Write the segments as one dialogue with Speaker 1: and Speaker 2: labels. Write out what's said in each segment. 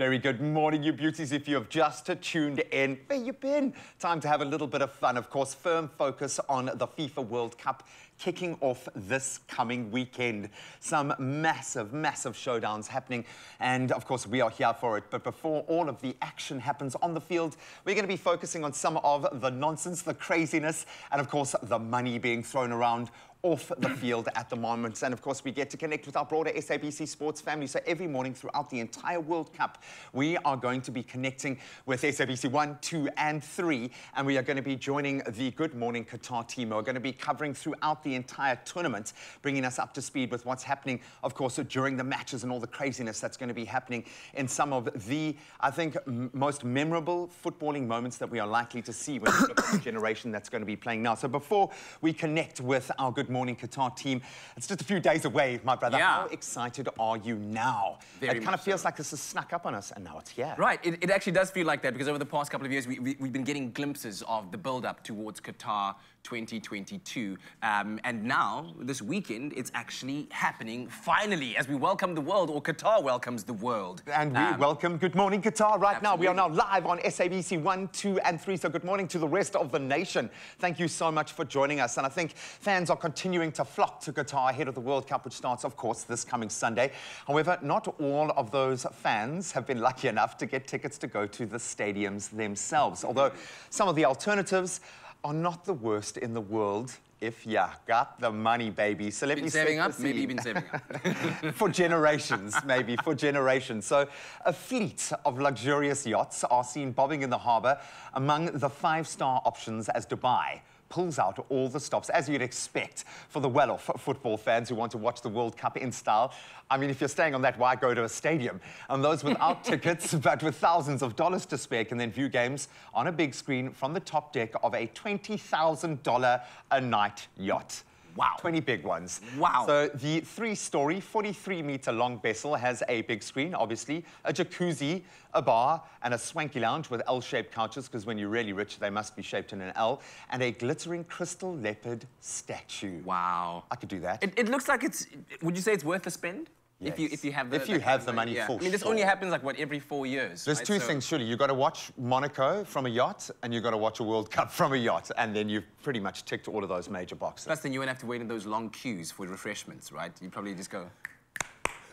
Speaker 1: Very good morning, you beauties. If you have just tuned in, where you been? Time to have a little bit of fun. Of course, firm focus on the FIFA World Cup kicking off this coming weekend. Some massive, massive showdowns happening. And of course, we are here for it. But before all of the action happens on the field, we're going to be focusing on some of the nonsense, the craziness, and of course, the money being thrown around off the field at the moment. And of course, we get to connect with our broader SABC Sports family. So every morning throughout the entire World Cup, we are going to be connecting with SABC 1, 2, and 3. And we are going to be joining the Good Morning Qatar team. We're going to be covering throughout the entire tournament, bringing us up to speed with what's happening, of course, during the matches and all the craziness that's going to be happening in some of the, I think, most memorable footballing moments that we are likely to see when we look at the generation that's going to be playing now. So before we connect with our Good Morning Qatar team, it's just a few days away, my brother.
Speaker 2: Yeah.
Speaker 1: How excited are you now?
Speaker 2: Very
Speaker 1: it kind of feels
Speaker 2: so.
Speaker 1: like this has snuck up on us, and now it's here.
Speaker 2: Right, it actually does feel like that, because over the past couple of years, we've been getting glimpses of the build-up towards Qatar 2022. And now, this weekend, it's actually happening, finally, as we welcome the world, or Qatar welcomes the world.
Speaker 1: And we welcome Good Morning Qatar right
Speaker 2: absolutely.
Speaker 1: now. We are now live on SABC 1, 2, and 3. So good morning to the rest of the nation. Thank you so much for joining us. And I think fans are continuing to flock to Qatar ahead of the World Cup, which starts, of course, this coming Sunday. However, not all of those fans have been lucky enough to get tickets to go to the stadiums themselves. Although some of the alternatives are not the worst in the world if you got the money, baby. So let me
Speaker 2: saving up? Maybe you've been saving up.
Speaker 1: For generations, maybe, for generations. So a fleet of luxurious yachts are seen bobbing in the harbour among the five-star options as Dubai pulls out all the stops, as you'd expect, for the well-off football fans who want to watch the World Cup in style. I mean, if you're staying on that, why go to a stadium? And those without tickets, but with thousands of dollars to spare, can then view games on a big screen from the top deck of a $20,000 a night yacht.
Speaker 2: Wow.
Speaker 1: 20 big ones.
Speaker 2: Wow.
Speaker 1: So the three-story, 43-metre-long vessel has a big screen, obviously, a jacuzzi, a bar, and a swanky lounge with L-shaped couches, because when you're really rich, they must be shaped in an L, and a glittering crystal leopard statue.
Speaker 2: Wow.
Speaker 1: I could do that.
Speaker 2: It looks like it's... Would you say it's worth the spend?
Speaker 1: Yes.
Speaker 2: If you have the,
Speaker 1: the money,
Speaker 2: yeah.
Speaker 1: for
Speaker 2: I mean, this
Speaker 1: sure.
Speaker 2: only happens, like, what, every 4 years,
Speaker 1: There's
Speaker 2: right?
Speaker 1: two things, surely. You've got to watch Monaco from a yacht, and you've got to watch a World Cup from a yacht, and then you've pretty much ticked all of those major boxes.
Speaker 2: Plus, then you won't have to wait in those long queues for refreshments, right? You probably just go...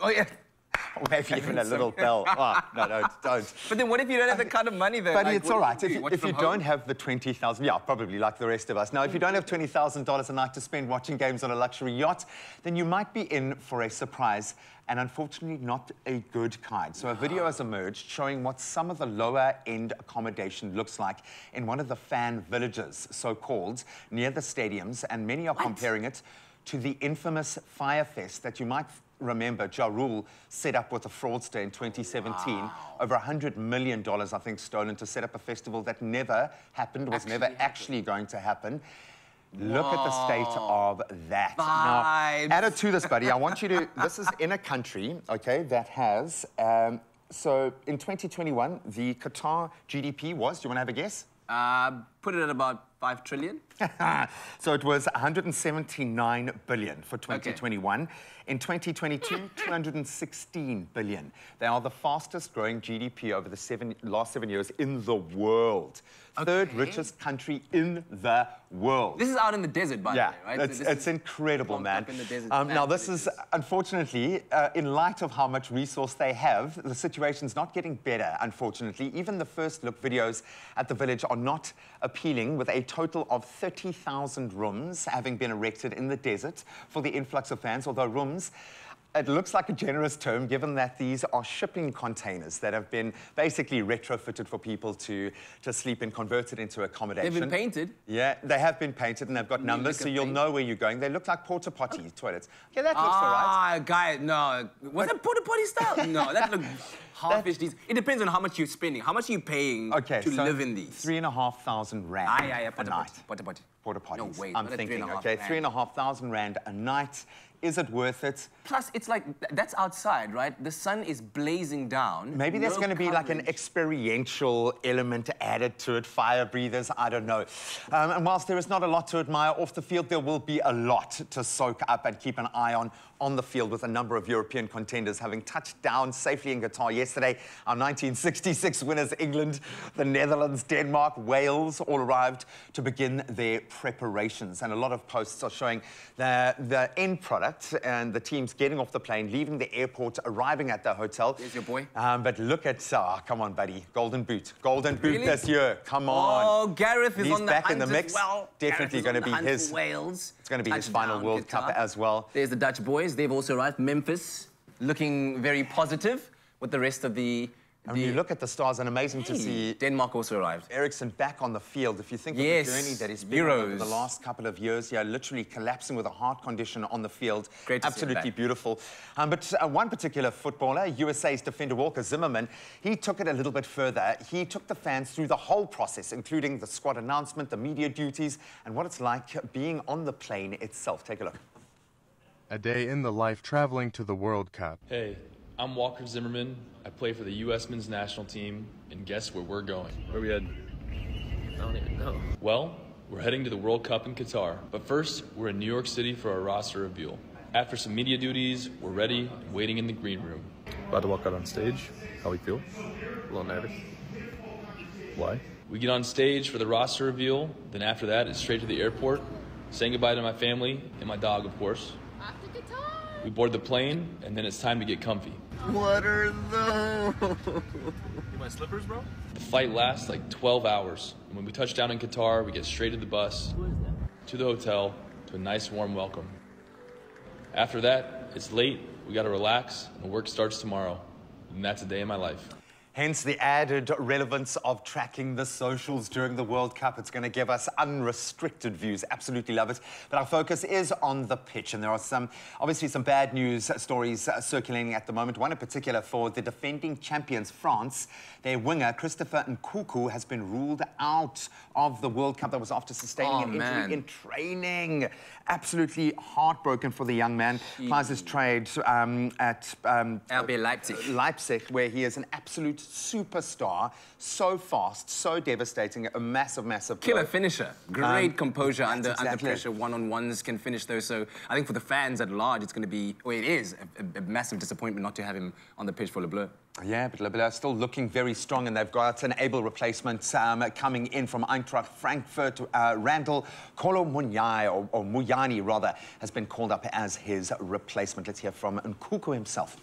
Speaker 2: Oh, yeah.
Speaker 1: Or maybe even a little bell. Oh, no, don't.
Speaker 2: But then what if you don't have the kind of money, though?
Speaker 1: But
Speaker 2: like,
Speaker 1: it's all right. If you
Speaker 2: home?
Speaker 1: don't have the 20,000, yeah, probably like the rest of us. Now, if you don't have $20,000 a night to spend watching games on a luxury yacht, then you might be in for a surprise, and unfortunately not a good kind. So a video has emerged showing what some of the lower-end accommodation looks like in one of the fan villages, so-called, near the stadiums, and many are comparing it to the infamous Fire Fest that you might remember Ja Rule set up with a fraudster in 2017.
Speaker 2: Wow.
Speaker 1: Over $100 million, I think, stolen to set up a festival that never happened, was never actually going to happen. Look at the state of that. Now, added to this, buddy, I want you to... This is in a country, okay, that has... so, in 2021, the Qatar GDP was... Do you want to have a guess?
Speaker 2: Put it at about 5 trillion.
Speaker 1: So it was 179 billion for 2021. Okay. In 2022, 216 billion. They are the fastest growing GDP over the last 7 years in the world. Okay. Third richest country in the world.
Speaker 2: This is out in the desert, by the way, right?
Speaker 1: It's incredible, man.
Speaker 2: In the desert.
Speaker 1: Now, this is, unfortunately, in light of how much resource they have, the situation's not getting better, unfortunately. Even the first look videos at the village are not appealing, with a total of 30,000 rooms having been erected in the desert for the influx of fans, although rooms... It looks like a generous term, given that these are shipping containers that have been basically retrofitted for people to sleep in, converted into accommodation.
Speaker 2: They've been painted?
Speaker 1: Yeah, they have been painted, and they've got numbers, so you'll know where you're going. They look like porta potty toilets. Okay, that looks all right.
Speaker 2: Guy, no. Was that porta potty style? No, that looked half-ish. It depends on how much you're spending. How much are you paying to live in these?
Speaker 1: 3,500 rand a night.
Speaker 2: Porta potty.
Speaker 1: Porta potties.
Speaker 2: No way.
Speaker 1: I'm thinking, okay, 3,500 rand a night Is it worth it?
Speaker 2: Plus, it's like, that's outside, right? The sun is blazing down.
Speaker 1: Maybe there's going to be like an experiential element added to it, fire breathers, I don't know. And whilst there is not a lot to admire off the field, there will be a lot to soak up and keep an eye on the field, with a number of European contenders having touched down safely in Qatar yesterday. Our 1966 winners, England, the Netherlands, Denmark, Wales, all arrived to begin their preparations. And a lot of posts are showing the end product and the teams getting off the plane, leaving the airport, arriving at the hotel.
Speaker 2: There's your boy.
Speaker 1: But look at, come on, buddy, golden boot
Speaker 2: Really?
Speaker 1: this year. Come on.
Speaker 2: Oh, Gareth is
Speaker 1: He's
Speaker 2: on the
Speaker 1: back
Speaker 2: hunt
Speaker 1: in the mix.
Speaker 2: as well.
Speaker 1: Definitely going to be his.
Speaker 2: Wales.
Speaker 1: It's going to be his final World Cup as well.
Speaker 2: There's the Dutch boys. They've also arrived. Memphis, looking very positive with the rest of the.
Speaker 1: And when you look at the stars, and amazing to see
Speaker 2: Denmark also arrived.
Speaker 1: Ericsson back on the field. If you think of the journey that he's been on over the last couple of years, literally collapsing with a heart condition on the field.
Speaker 2: Great to
Speaker 1: Absolutely
Speaker 2: see him back.
Speaker 1: Beautiful. But one particular footballer, USA's defender Walker Zimmerman, he took it a little bit further. He took the fans through the whole process, including the squad announcement, the media duties, and what it's like being on the plane itself. Take a look.
Speaker 3: A day in the life traveling to the World Cup.
Speaker 4: Hey, I'm Walker Zimmerman. I play for the U.S. men's national team, and guess where we're going?
Speaker 5: Where we heading? I don't even know.
Speaker 4: Well, we're heading to the World Cup in Qatar. But first, we're in New York City for our roster reveal. After some media duties, we're ready and waiting in the green room.
Speaker 5: About to walk out on stage. How we feel? A little nervous. Why?
Speaker 4: We get on stage for the roster reveal, then after that, it's straight to the airport, saying goodbye to my family and my dog, of course.
Speaker 6: Off to Qatar!
Speaker 4: We board the plane, and then it's time to get comfy.
Speaker 5: What are those? You my slippers, bro?
Speaker 4: The flight lasts like 12 hours. And when we touch down in Qatar, we get straight to the bus, to the hotel, to a nice warm welcome. After that, it's late, we gotta relax, and the work starts tomorrow. And that's a day in my life.
Speaker 1: Hence the added relevance of tracking the socials during the World Cup. It's going to give us unrestricted views. Absolutely love it. But our focus is on the pitch, and there are obviously some bad news stories circulating at the moment. One in particular for the defending champions, France. Their winger, Christopher Nkunku, has been ruled out of the World Cup. That was after sustaining an injury in training. Absolutely heartbroken for the young man. Plies his trade at
Speaker 2: RB
Speaker 1: Leipzig, where he is an absolute superstar, so fast, so devastating, a massive
Speaker 2: killer finisher. Great composure under pressure. One-on-ones can finish those. So I think for the fans at large, it's going to be, or it is, a massive disappointment not to have him on the pitch for Le Bleu.
Speaker 1: Yeah, but Le Bleu are still looking very strong, and they've got an able replacement coming in from Eintracht Frankfurt. Randall Kolo-Muani, or Muyani rather, has been called up as his replacement. Let's hear from Nkunku himself.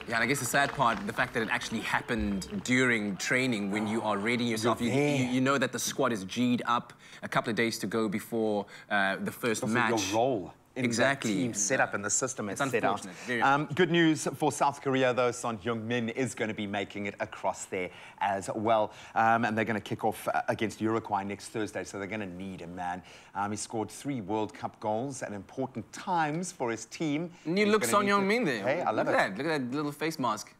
Speaker 2: Yeah, and I guess the sad part, the fact that it actually happened during training when you are readying yourself. You know that the squad is G'd up a couple of days to go before the first match.
Speaker 1: Your role in that team set up and the system is set out. Good news for South Korea, though. Son Heung-min is going to be making it across there as well. And they're going to kick off against Uruguay next Thursday, so they're going to need him, man. He scored 3 World Cup goals at important times for his team.
Speaker 2: New look Son Heung-min there.
Speaker 1: Hey, I love it.
Speaker 2: Look at that little face mask.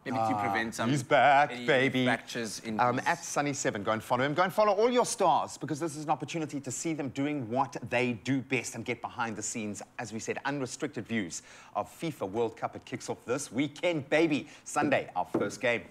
Speaker 2: Maybe to prevent some...
Speaker 1: He's back, baby.
Speaker 2: Fractures in
Speaker 1: at Sunny7, go and follow him. Go and follow all your stars, because this is an opportunity to see them doing what they do best and get behind the scenes. As we said, unrestricted views of FIFA World Cup. It kicks off this weekend, baby. Sunday, our first game.